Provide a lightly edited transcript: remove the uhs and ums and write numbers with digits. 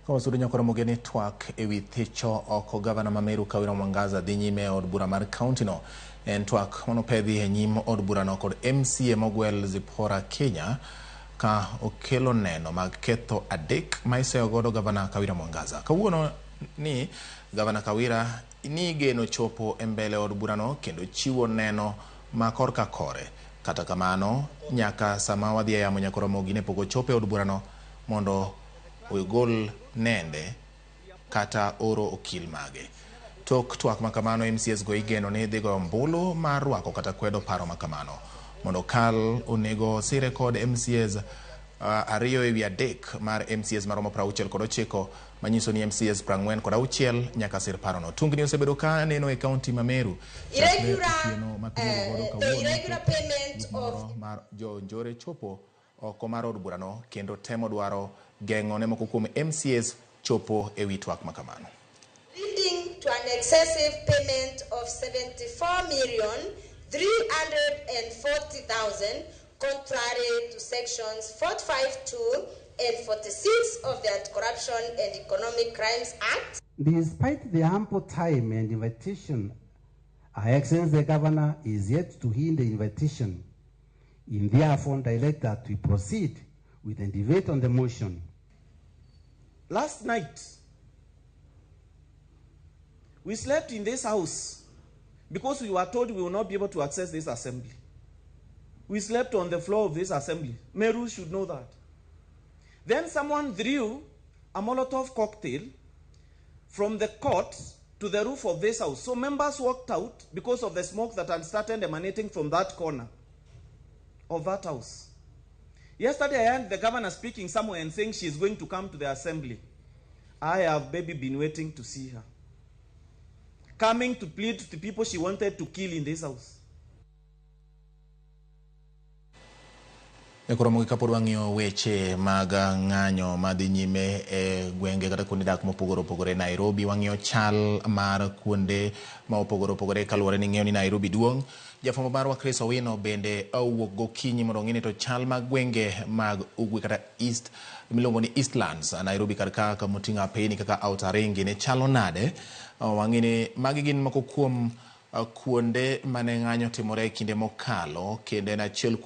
Kawasudu nyakoro mogeni twak ewi thicho oko gavana ma Meru Kawira Mwangaza dhi nyime e od bura mar kaunti no. En twak manopedhi e nyim od bura no kod MCA mogwel Zipporah Kenya ka okelo neno mag ketho adek ma iseyo godo gavana Kawira Mwangaza. Kawuono ni gavana Kawira ni geno chopo e mbele od bura no kendo chiwo neno ma korka kore. Kata kamano nyaka sama wadhi yamo nyakoro mogine pok ochopo e od bura no mondo ogol nende kata oro okil mage. Tok twak makamano MCS go igeno ni dhigo ombulu mar rwako kata kwedo paro makamano. Mondo kal onego sire kod MCS ariyo ewi adek mar MCS maromo 69 manyiso ni MCS 46 nyaka sir paro no. Tungni osebedo ka neno e kaunti ma Meru. Irregular payment of Njore chopo oko mar od bura no kendo temo dwaro gengo ne moko kuom MCS chopo ewi twak makamano. Leading to an excessive payment of 74,340,000 contrary to sections 452 and 46 of the Anti-Corruption and Economic Crimes Act. Despite the ample time and invitation, Her Excellency the Governor is yet to heed the invitation. In therefore direct that we proceed with the debate on the motion. Last night, we slept in this house because we were told we will not be able to access this assembly. We slept on the floor of this assembly. Meru should know that. Then someone threw a Molotov cocktail from the court to the roof of this house. So members walked out because of the smoke that had started emanating from that corner of that house. Yesterday, I heard the governor speaking somewhere and saying she is going to come to the assembly. I have been waiting to see her. Coming to plead to the people she wanted to kill in this house. Ekoro mogi kapod wang'iyo weche mag ng'anyo madhi nyime e gwenge kata kuonde dak mopogore opogore Nairobi. Wang'iyo chal mar kuonde ma opogore opogore kaluwore ni ng'eyo ni Nairobi duong'. Jafwambo marwa Chris Owino bende owuok gokinyi mondo ong'e ni to chal mag gwenge mag ugwe kata East miluongo ni Eastlands Nairobi kaka moting'o apeyni kaka Outer Ring ne chalo nade. Wang'e ni magi gin moko kuom kuonde mane ng'anyo timore e kinde mokalo kendo en achiel